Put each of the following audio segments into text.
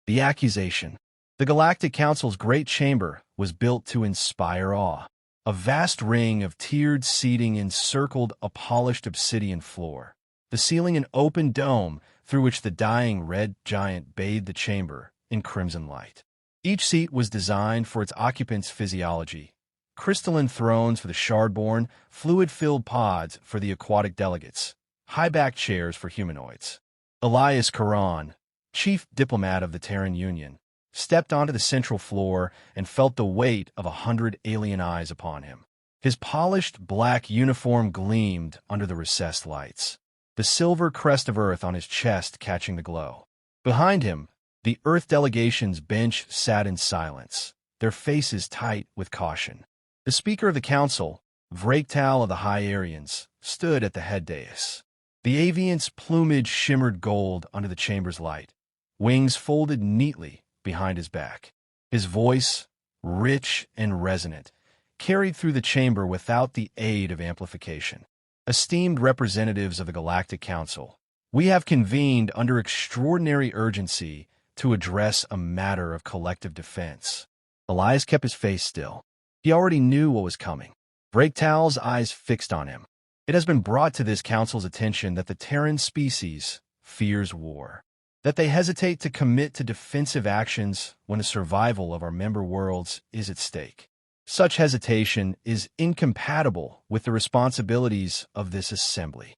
The accusation. The Galactic Council's great chamber was built to inspire awe. A vast ring of tiered seating encircled a polished obsidian floor. The ceiling an open dome through which the dying red giant bathed the chamber in crimson light. Each seat was designed for its occupant's physiology. Crystalline thrones for the shardborn, fluid-filled pods for the aquatic delegates, high-backed chairs for humanoids. Elias Korran, chief diplomat of the Terran Union, stepped onto the central floor and felt the weight of 100 alien eyes upon him. His polished black uniform gleamed under the recessed lights, the silver crest of Earth on his chest catching the glow. Behind him, the Earth delegation's bench sat in silence, their faces tight with caution. The Speaker of the Council, Vraktal of the High Aryans, stood at the head dais. The aviant's plumage shimmered gold under the chamber's light, wings folded neatly behind his back. His voice, rich and resonant, carried through the chamber without the aid of amplification. Esteemed representatives of the Galactic Council, we have convened under extraordinary urgency to address a matter of collective defense. Elias kept his face still. He already knew what was coming. Vraktal's eyes fixed on him. It has been brought to this council's attention that the Terran species fears war, that they hesitate to commit to defensive actions when the survival of our member worlds is at stake. Such hesitation is incompatible with the responsibilities of this assembly.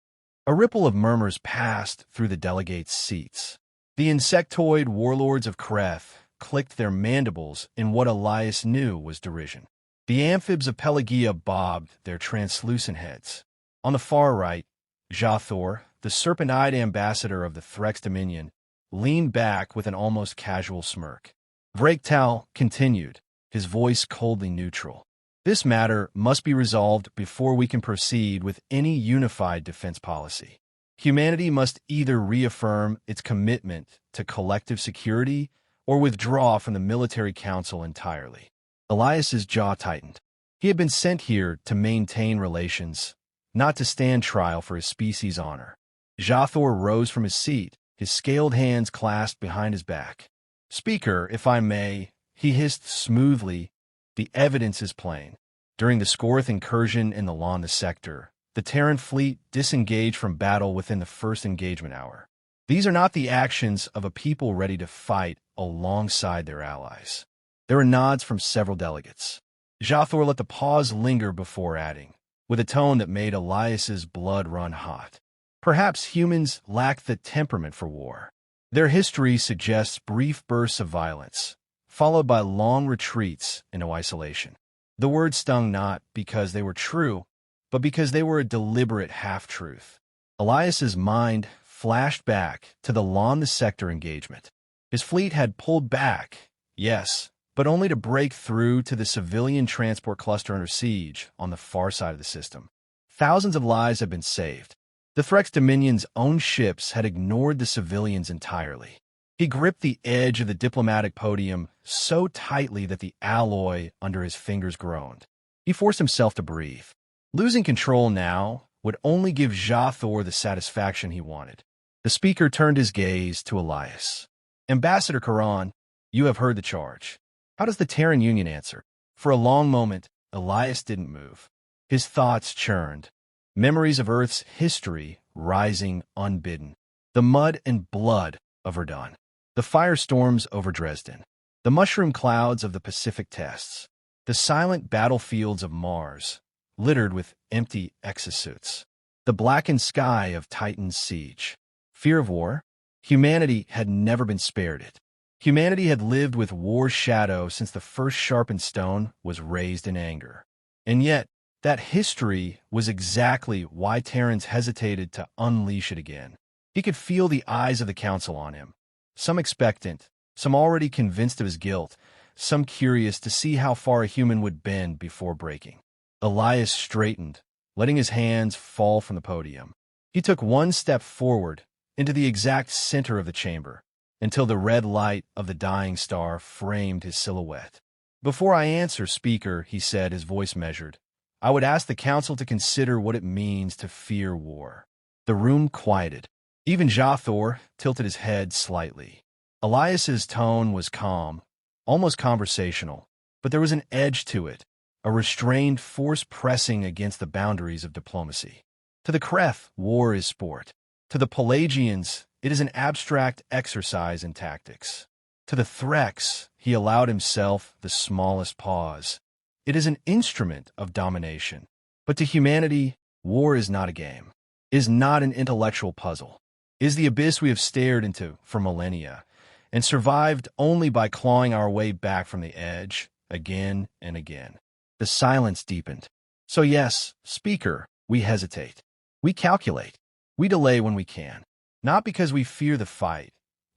A ripple of murmurs passed through the delegates' seats. The insectoid warlords of Kreth clicked their mandibles in what Elias knew was derision. The amphibs of Pelagia bobbed their translucent heads. On the far right, Jathor, the serpent-eyed ambassador of the Threx Dominion, leaned back with an almost casual smirk. Vraktal continued, his voice coldly neutral. This matter must be resolved before we can proceed with any unified defense policy. Humanity must either reaffirm its commitment to collective security or withdraw from the military council entirely. Elias's jaw tightened. He had been sent here to maintain relations, not to stand trial for his species' honor. Jathor rose from his seat, his scaled hands clasped behind his back. "Speaker, if I may," he hissed smoothly, "the evidence is plain. During the Skorth incursion in the Landa sector, the Terran fleet disengaged from battle within the first engagement hour. These are not the actions of a people ready to fight alongside their allies." There were nods from several delegates. Jathor let the pause linger before adding, with a tone that made Elias's blood run hot. "Perhaps humans lack the temperament for war. Their history suggests brief bursts of violence, followed by long retreats into isolation." The words stung not because they were true, but because they were a deliberate half-truth. Elias's mind flashed back to the Landa sector engagement. His fleet had pulled back, yes, but only to break through to the civilian transport cluster under siege on the far side of the system. Thousands of lives had been saved. The Threx Dominion's own ships had ignored the civilians entirely. He gripped the edge of the diplomatic podium so tightly that the alloy under his fingers groaned. He forced himself to breathe. Losing control now would only give Jathor the satisfaction he wanted. The speaker turned his gaze to Elias. "Ambassador Korran, you have heard the charge. How does the Terran Union answer?" For a long moment, Elias didn't move. His thoughts churned. Memories of Earth's history rising unbidden. The mud and blood of Verdun. The firestorms over Dresden. The mushroom clouds of the Pacific tests. The silent battlefields of Mars, littered with empty exosuits. The blackened sky of Titan's siege. Fear of war? Humanity had never been spared it. Humanity had lived with war's shadow since the first sharpened stone was raised in anger. And yet, that history was exactly why Terrans hesitated to unleash it again. He could feel the eyes of the council on him, some expectant, some already convinced of his guilt, some curious to see how far a human would bend before breaking. Elias straightened, letting his hands fall from the podium. He took one step forward into the exact center of the chamber, until the red light of the dying star framed his silhouette. "Before I answer, Speaker," he said, his voice measured, "I would ask the council to consider what it means to fear war." The room quieted. Even Jathor tilted his head slightly. Elias's tone was calm, almost conversational, but there was an edge to it, a restrained force pressing against the boundaries of diplomacy. To the Kreth, war is sport. To the Pelagians, it is an abstract exercise in tactics. To the Threx, he allowed himself the smallest pause. It is an instrument of domination. But to humanity, war is not a game, is not an intellectual puzzle, is the abyss we have stared into for millennia, and survived only by clawing our way back from the edge, again and again. The silence deepened. So yes, speaker, we hesitate. We calculate. We delay when we can. Not because we fear the fight,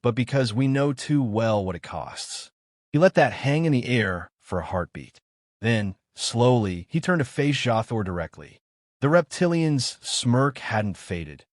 but because we know too well what it costs. He let that hang in the air for a heartbeat. Then, slowly, he turned to face Jathor directly. The reptilian's smirk hadn't faded.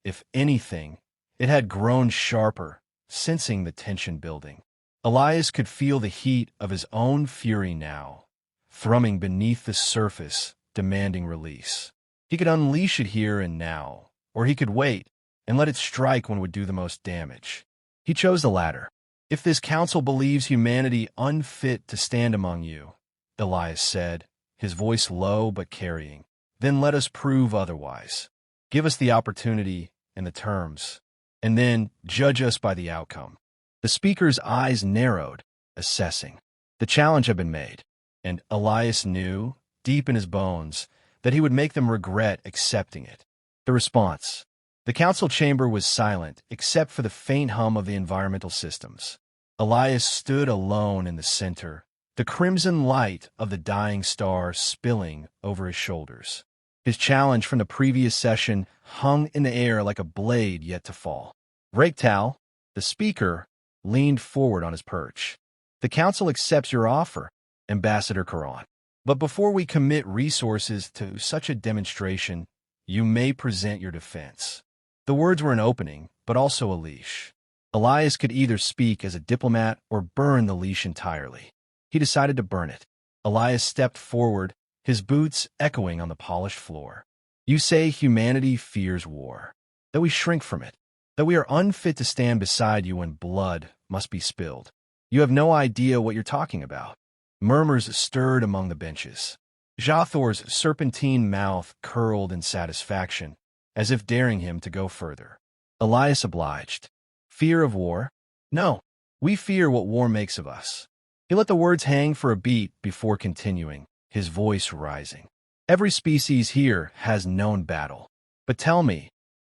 If anything, it had grown sharper, sensing the tension building. Elias could feel the heat of his own fury now, thrumming beneath the surface, demanding release. He could unleash it here and now, or he could wait and let it strike when it would do the most damage. He chose the latter. If this council believes humanity unfit to stand among you, Elias said, his voice low but carrying, then let us prove otherwise. Give us the opportunity and the terms, and then judge us by the outcome. The speaker's eyes narrowed, assessing. The challenge had been made, and Elias knew, deep in his bones, that he would make them regret accepting it. The response. The council chamber was silent, except for the faint hum of the environmental systems. Elias stood alone in the center, the crimson light of the dying star spilling over his shoulders. His challenge from the previous session hung in the air like a blade yet to fall. Raketal, the speaker, leaned forward on his perch. The council accepts your offer, Ambassador Korran. But before we commit resources to such a demonstration, you may present your defense. The words were an opening, but also a leash. Elias could either speak as a diplomat or burn the leash entirely. He decided to burn it. Elias stepped forward, his boots echoing on the polished floor. You say humanity fears war, that we shrink from it, that we are unfit to stand beside you when blood must be spilled. You have no idea what you're talking about. Murmurs stirred among the benches. Jathor's serpentine mouth curled in satisfaction, as if daring him to go further. Elias obliged. Fear of war? No, we fear what war makes of us. He let the words hang for a beat before continuing, his voice rising. Every species here has known battle. But tell me,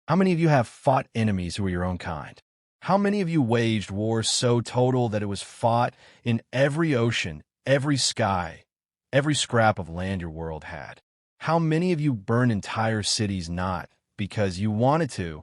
how many of you have fought enemies who are your own kind? How many of you waged war so total that it was fought in every ocean, every sky, every scrap of land your world had? How many of you burned entire cities not because you wanted to,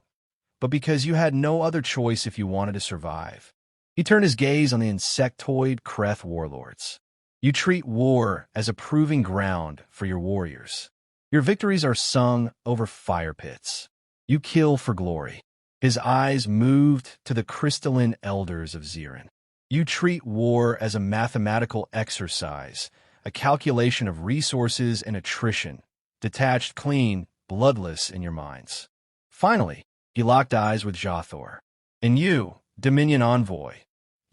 but because you had no other choice if you wanted to survive? He turned his gaze on the insectoid Kreth warlords. You treat war as a proving ground for your warriors. Your victories are sung over fire pits. You kill for glory. His eyes moved to the crystalline elders of Zirin. You treat war as a mathematical exercise, a calculation of resources and attrition, detached, clean, bloodless in your minds. Finally, he locked eyes with Jathor. And you, Dominion Envoy,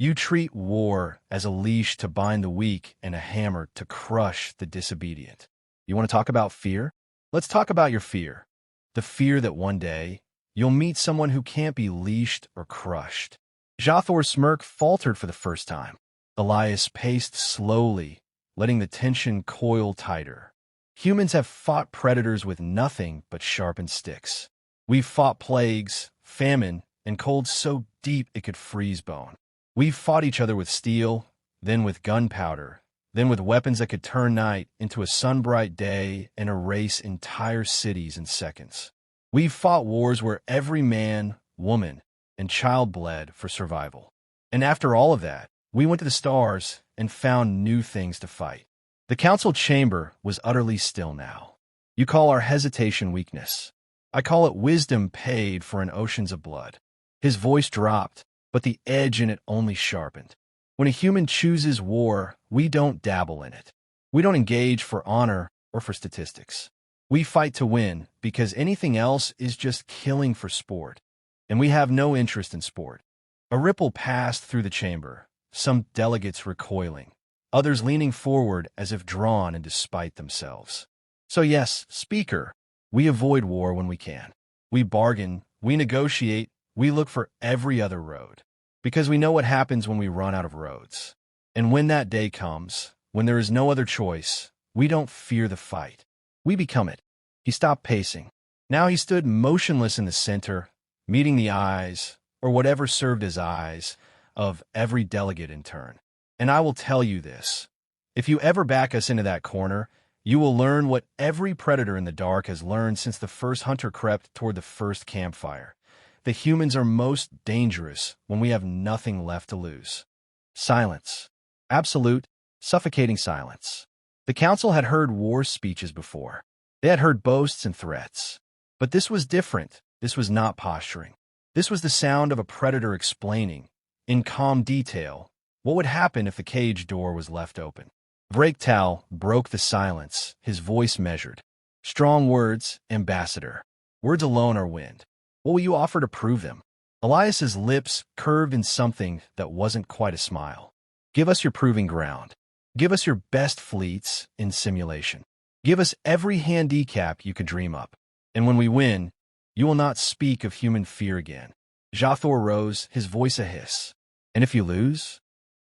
you treat war as a leash to bind the weak and a hammer to crush the disobedient. You want to talk about fear? Let's talk about your fear. The fear that one day, you'll meet someone who can't be leashed or crushed. Jathor's smirk faltered for the first time. Elias paced slowly, letting the tension coil tighter. Humans have fought predators with nothing but sharpened sticks. We've fought plagues, famine, and cold so deep it could freeze bone. We've fought each other with steel, then with gunpowder, then with weapons that could turn night into a sunbright day and erase entire cities in seconds. We've fought wars where every man, woman, and child bled for survival. And after all of that, we went to the stars and found new things to fight. The council chamber was utterly still now. You call our hesitation weakness. I call it wisdom paid for in oceans of blood. His voice dropped, but the edge in it only sharpened. When a human chooses war, we don't dabble in it. We don't engage for honor or for statistics. We fight to win because anything else is just killing for sport. And we have no interest in sport. A ripple passed through the chamber, some delegates recoiling, others leaning forward as if drawn in despite themselves. So yes, Speaker, we avoid war when we can. We bargain, we negotiate, we look for every other road. Because we know what happens when we run out of roads. And when that day comes, when there is no other choice, we don't fear the fight. We become it. He stopped pacing. Now he stood motionless in the center, meeting the eyes, or whatever served as eyes, of every delegate in turn. And I will tell you this. If you ever back us into that corner, you will learn what every predator in the dark has learned since the first hunter crept toward the first campfire. The humans are most dangerous when we have nothing left to lose. Silence. Absolute, suffocating silence. The council had heard war speeches before. They had heard boasts and threats. But this was different. This was not posturing. This was the sound of a predator explaining, in calm detail, what would happen if the cage door was left open. Breaktal broke the silence, his voice measured. Strong words, Ambassador. Words alone are wind. What will you offer to prove them? Elias's lips curved in something that wasn't quite a smile. Give us your proving ground. Give us your best fleets in simulation. Give us every handicap you could dream up. And when we win, you will not speak of human fear again. Jathor rose, his voice a hiss. And if you lose?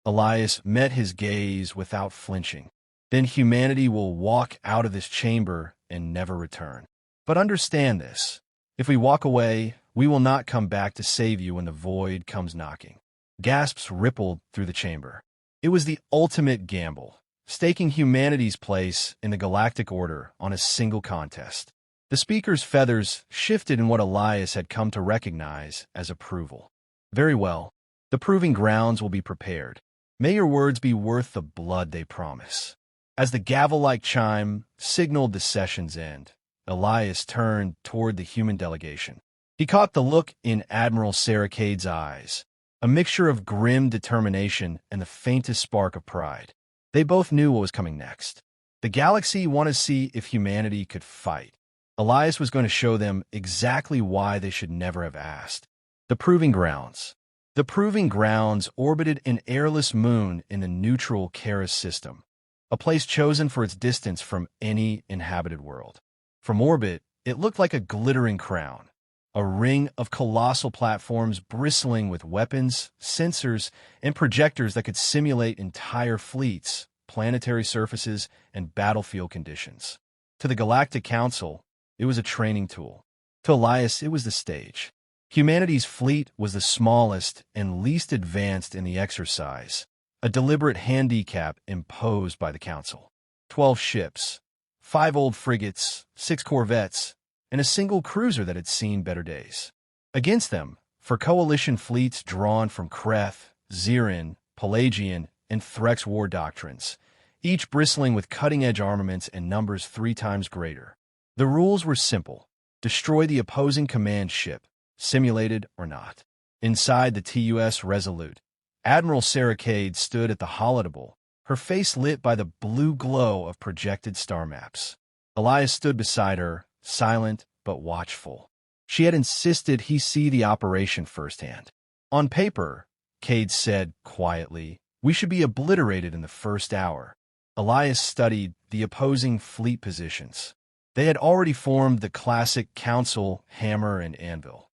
Elias met his gaze without flinching. Then humanity will walk out of this chamber and never return. But understand this. If we walk away, we will not come back to save you when the void comes knocking. Gasps rippled through the chamber. It was the ultimate gamble, staking humanity's place in the galactic order on a single contest. The speaker's feathers shifted in what Elias had come to recognize as approval. Very well. The proving grounds will be prepared. May your words be worth the blood they promise. As the gavel-like chime signaled the session's end, Elias turned toward the human delegation. He caught the look in Admiral Saracade's eyes, a mixture of grim determination and the faintest spark of pride. They both knew what was coming next. The galaxy wanted to see if humanity could fight. Elias was going to show them exactly why they should never have asked. The Proving Grounds. The Proving Grounds orbited an airless moon in the neutral Charis system, a place chosen for its distance from any inhabited world. From orbit, it looked like a glittering crown, a ring of colossal platforms bristling with weapons, sensors, and projectors that could simulate entire fleets, planetary surfaces, and battlefield conditions. To the Galactic Council, it was a training tool. To Elias, it was the stage. Humanity's fleet was the smallest and least advanced in the exercise, a deliberate handicap imposed by the Council. 12 ships, 5 old frigates, 6 corvettes, and a single cruiser that had seen better days. Against them, for coalition fleets drawn from Kreth, Zirin, Pelagian, and Threx war doctrines, each bristling with cutting-edge armaments and numbers 3 times greater. The rules were simple. Destroy the opposing command ship, simulated or not. Inside the TUS Resolute, Admiral Saracade stood at the holotable, her face lit by the blue glow of projected star maps. Elias stood beside her, silent but watchful. She had insisted he see the operation firsthand. On paper, Cade said quietly, we should be obliterated in the first hour. Elias studied the opposing fleet positions. They had already formed the classic Council hammer and anvil,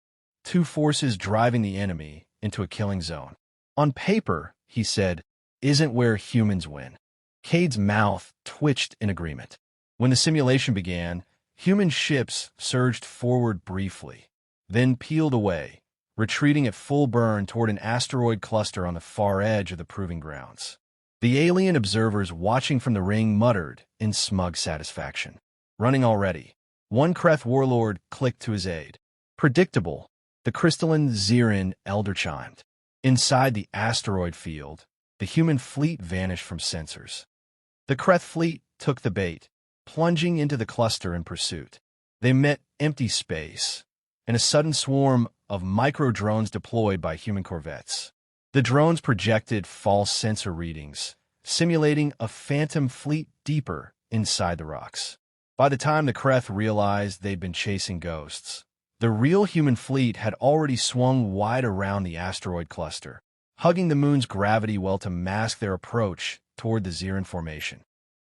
2 forces driving the enemy into a killing zone. On paper, he said, isn't where humans win. Cade's mouth twitched in agreement. When the simulation began, human ships surged forward briefly, then peeled away, retreating at full burn toward an asteroid cluster on the far edge of the Proving Grounds. The alien observers watching from the ring muttered in smug satisfaction. Running already. One Kreth warlord clicked to his aid. Predictable, the crystalline Zirin elder chimed. Inside the asteroid field, the human fleet vanished from sensors. The Kreth fleet took the bait, plunging into the cluster in pursuit. They met empty space, and a sudden swarm of micro-drones deployed by human corvettes. The drones projected false sensor readings, simulating a phantom fleet deeper inside the rocks. By the time the Kreth realized they'd been chasing ghosts, The real human fleet had already swung wide around the asteroid cluster, hugging the moon's gravity well to mask their approach toward the Zirin formation.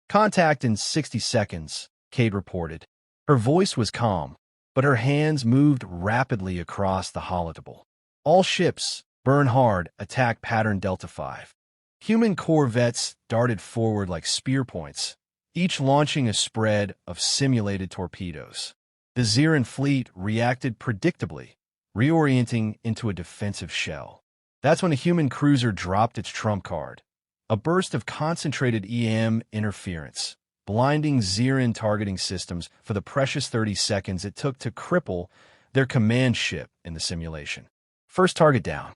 "Contact in 60 seconds, Cade reported. Her voice was calm, but her hands moved rapidly across the holotable. "All ships, burn hard, attack pattern Delta 5. Human corvettes darted forward like spear points, each launching a spread of simulated torpedoes. The Zirin fleet reacted predictably, reorienting into a defensive shell. That's when a human cruiser dropped its trump card, a burst of concentrated EM interference, blinding Zirin targeting systems for the precious 30 seconds it took to cripple their command ship in the simulation. First target down.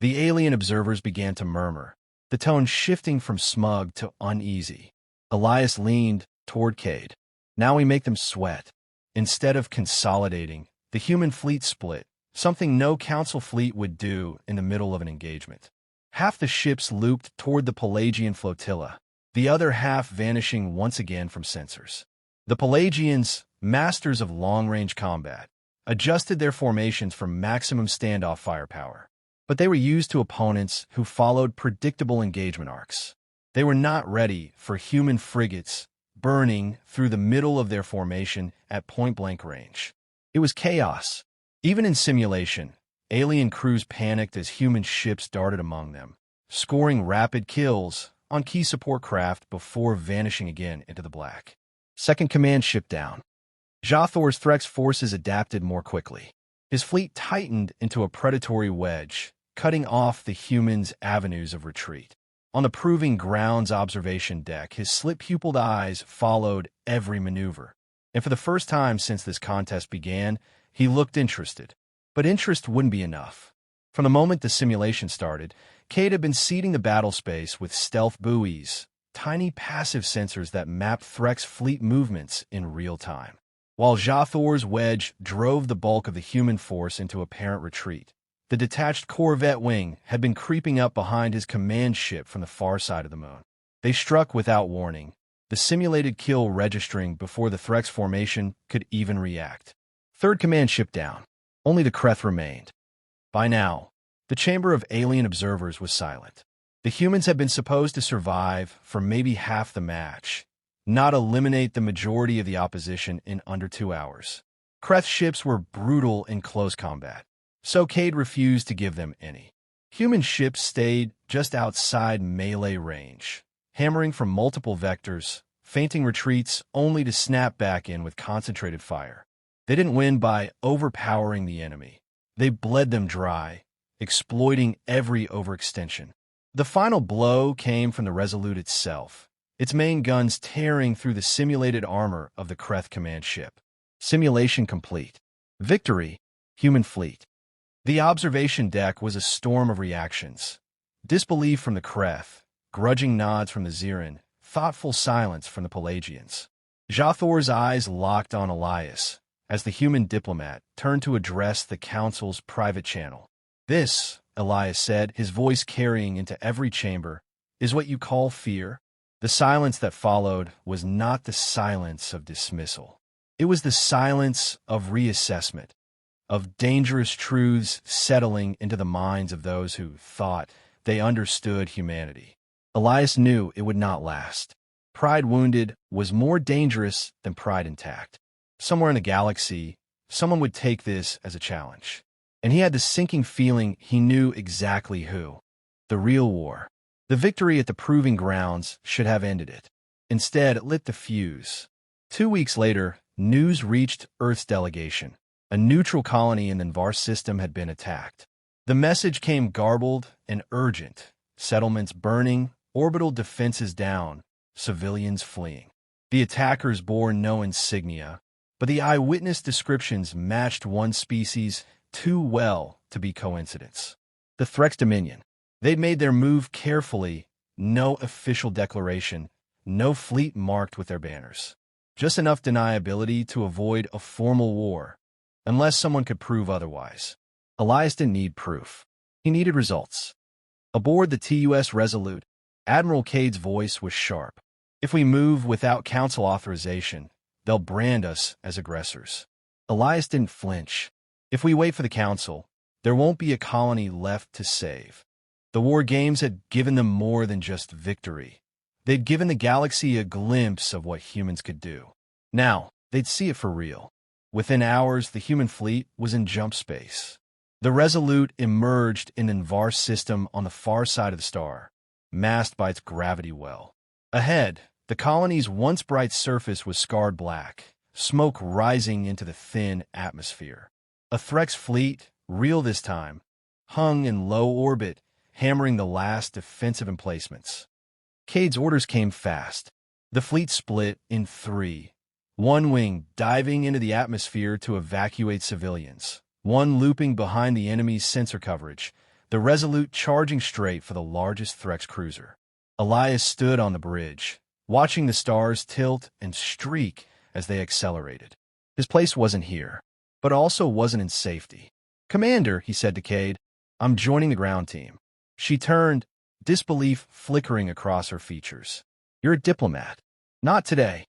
The alien observers began to murmur, the tone shifting from smug to uneasy. Elias leaned toward Cade. Now we make them sweat. Instead of consolidating, the human fleet split, something no Council fleet would do in the middle of an engagement. Half the ships looped toward the Pelagian flotilla, the other half vanishing once again from sensors. The Pelagians, masters of long-range combat, adjusted their formations for maximum standoff firepower, but they were used to opponents who followed predictable engagement arcs. They were not ready for human frigates burning through the middle of their formation at point-blank range. It was chaos. Even in simulation, alien crews panicked as human ships darted among them, scoring rapid kills on key support craft before vanishing again into the black. Second command ship down. Jathor's Threx forces adapted more quickly. His fleet tightened into a predatory wedge, cutting off the humans' avenues of retreat. On the proving grounds observation deck, his slit-pupiled eyes followed every maneuver. And for the first time since this contest began, he looked interested. But interest wouldn't be enough. From the moment the simulation started, Cade had been seeding the battle space with stealth buoys, tiny passive sensors that mapped Threx fleet movements in real time. While Jathor's wedge drove the bulk of the human force into apparent retreat, the detached corvette wing had been creeping up behind his command ship from the far side of the moon. They struck without warning, the simulated kill registering before the Threx formation could even react. Third command ship down. Only the Kreth remained. By now, the chamber of alien observers was silent. The humans had been supposed to survive for maybe half the match, not eliminate the majority of the opposition in under 2 hours. Kreth ships were brutal in close combat, so Cade refused to give them any. Human ships stayed just outside melee range, hammering from multiple vectors, feinting retreats only to snap back in with concentrated fire. They didn't win by overpowering the enemy. They bled them dry, exploiting every overextension. The final blow came from the Resolute itself, its main guns tearing through the simulated armor of the Kreth command ship. Simulation complete. Victory, human fleet. The observation deck was a storm of reactions. Disbelief from the Kreth, grudging nods from the Zirin, thoughtful silence from the Pelagians. Jathor's eyes locked on Elias as the human diplomat turned to address the Council's private channel. "This," Elias said, his voice carrying into every chamber, "is what you call fear?" The silence that followed was not the silence of dismissal. It was the silence of reassessment, of dangerous truths settling into the minds of those who thought they understood humanity. Elias knew it would not last. Pride wounded was more dangerous than pride intact. Somewhere in the galaxy, someone would take this as a challenge. And he had the sinking feeling he knew exactly who. The real war. The victory at the proving grounds should have ended it. Instead, it lit the fuse. 2 weeks later, news reached Earth's delegation. A neutral colony in the Nvar system had been attacked. The message came garbled and urgent. Settlements burning, orbital defenses down, civilians fleeing. The attackers bore no insignia, but the eyewitness descriptions matched one species too well to be coincidence. The Threx Dominion. They'd made their move carefully, no official declaration, no fleet marked with their banners. Just enough deniability to avoid a formal war, unless someone could prove otherwise. Elias didn't need proof. He needed results. Aboard the TUS Resolute, Admiral Cade's voice was sharp. "If we move without Council authorization, they'll brand us as aggressors." Elias didn't flinch. If we wait for the Council, there won't be a colony left to save. The war games had given them more than just victory. They'd given the galaxy a glimpse of what humans could do. Now, they'd see it for real. Within hours, the human fleet was in jump space. The Resolute emerged in an Invar system on the far side of the star, masked by its gravity well. Ahead, the colony's once bright surface was scarred black, smoke rising into the thin atmosphere. A Threx fleet, real this time, hung in low orbit, hammering the last defensive emplacements. Cade's orders came fast. The fleet split in three. One wing diving into the atmosphere to evacuate civilians, one looping behind the enemy's sensor coverage, the Resolute charging straight for the largest Threx cruiser. Elias stood on the bridge, watching the stars tilt and streak as they accelerated. His place wasn't here, but also wasn't in safety. "Commander," he said to Cade, "I'm joining the ground team." She turned, disbelief flickering across her features. "You're a diplomat." "Not today."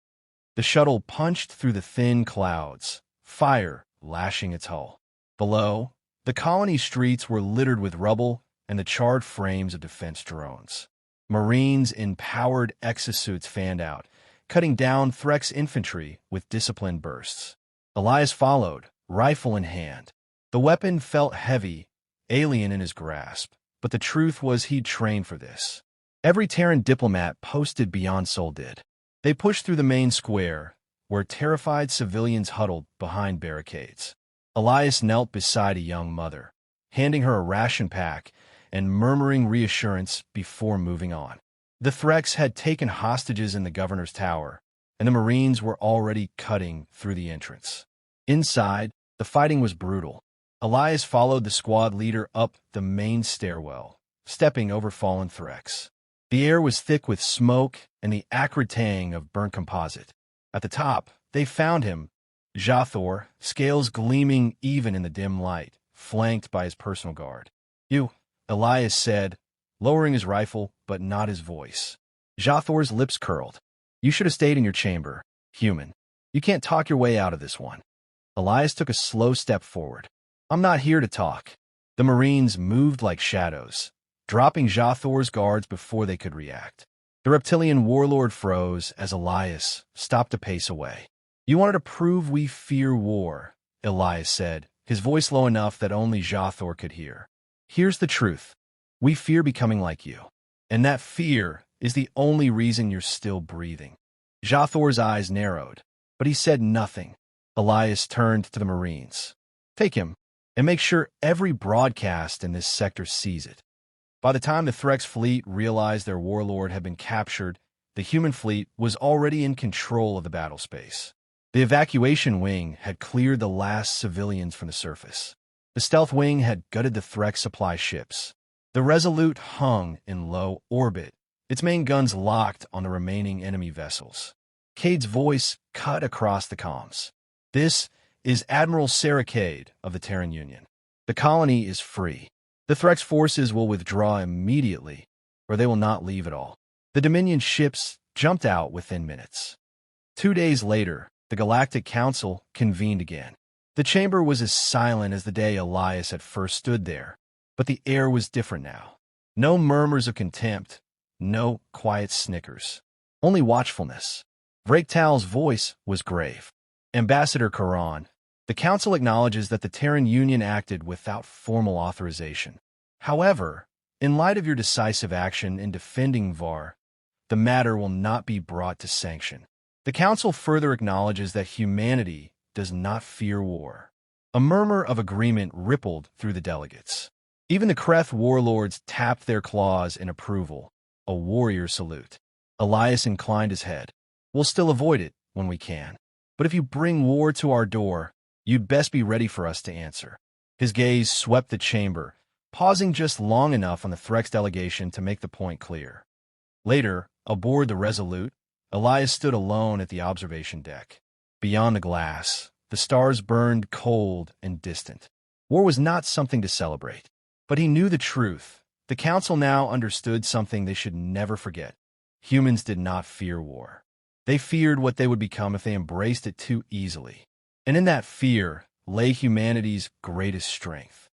The shuttle punched through the thin clouds, fire lashing its hull. Below, the colony streets were littered with rubble and the charred frames of defense drones. Marines in powered exosuits fanned out, cutting down Threx infantry with disciplined bursts. Elias followed, rifle in hand. The weapon felt heavy, alien in his grasp, but the truth was he'd trained for this. Every Terran diplomat posted beyond Sol did. They pushed through the main square, where terrified civilians huddled behind barricades. Elias knelt beside a young mother, handing her a ration pack and murmuring reassurance before moving on. The Threx had taken hostages in the governor's tower, and the Marines were already cutting through the entrance. Inside, the fighting was brutal. Elias followed the squad leader up the main stairwell, stepping over fallen Threx. The air was thick with smoke and the acrid tang of burnt composite. At the top, they found him, Jathor, scales gleaming even in the dim light, flanked by his personal guard. "You," Elias said, lowering his rifle but not his voice. Jathor's lips curled. "You should have stayed in your chamber, human. You can't talk your way out of this one." Elias took a slow step forward. "I'm not here to talk." The Marines moved like shadows, dropping Jathor's guards before they could react. The reptilian warlord froze as Elias stopped a pace away. "You wanted to prove we fear war," Elias said, his voice low enough that only Jathor could hear. "Here's the truth. We fear becoming like you. And that fear is the only reason you're still breathing." Jathor's eyes narrowed, but he said nothing. Elias turned to the Marines. "Take him, and make sure every broadcast in this sector sees it." By the time the Threx fleet realized their warlord had been captured, the human fleet was already in control of the battle space. The evacuation wing had cleared the last civilians from the surface. The stealth wing had gutted the Threx supply ships. The Resolute hung in low orbit, its main guns locked on the remaining enemy vessels. Cade's voice cut across the comms. "This is Admiral Sarah Cade of the Terran Union. The colony is free. The Threx forces will withdraw immediately, or they will not leave at all." The Dominion ships jumped out within minutes. 2 days later, the Galactic Council convened again. The chamber was as silent as the day Elias had first stood there, but the air was different now. No murmurs of contempt, no quiet snickers, only watchfulness. Vraktal's voice was grave. "Ambassador Korran, the Council acknowledges that the Terran Union acted without formal authorization. However, in light of your decisive action in defending Var, the matter will not be brought to sanction. The Council further acknowledges that humanity does not fear war." A murmur of agreement rippled through the delegates. Even the Kreth warlords tapped their claws in approval, a warrior salute. Elias inclined his head. "We'll still avoid it when we can. But if you bring war to our door, you'd best be ready for us to answer." His gaze swept the chamber, pausing just long enough on the Threx delegation to make the point clear. Later, aboard the Resolute, Elias stood alone at the observation deck. Beyond the glass, the stars burned cold and distant. War was not something to celebrate. But he knew the truth. The Council now understood something they should never forget. Humans did not fear war. They feared what they would become if they embraced it too easily. And in that fear lay humanity's greatest strength.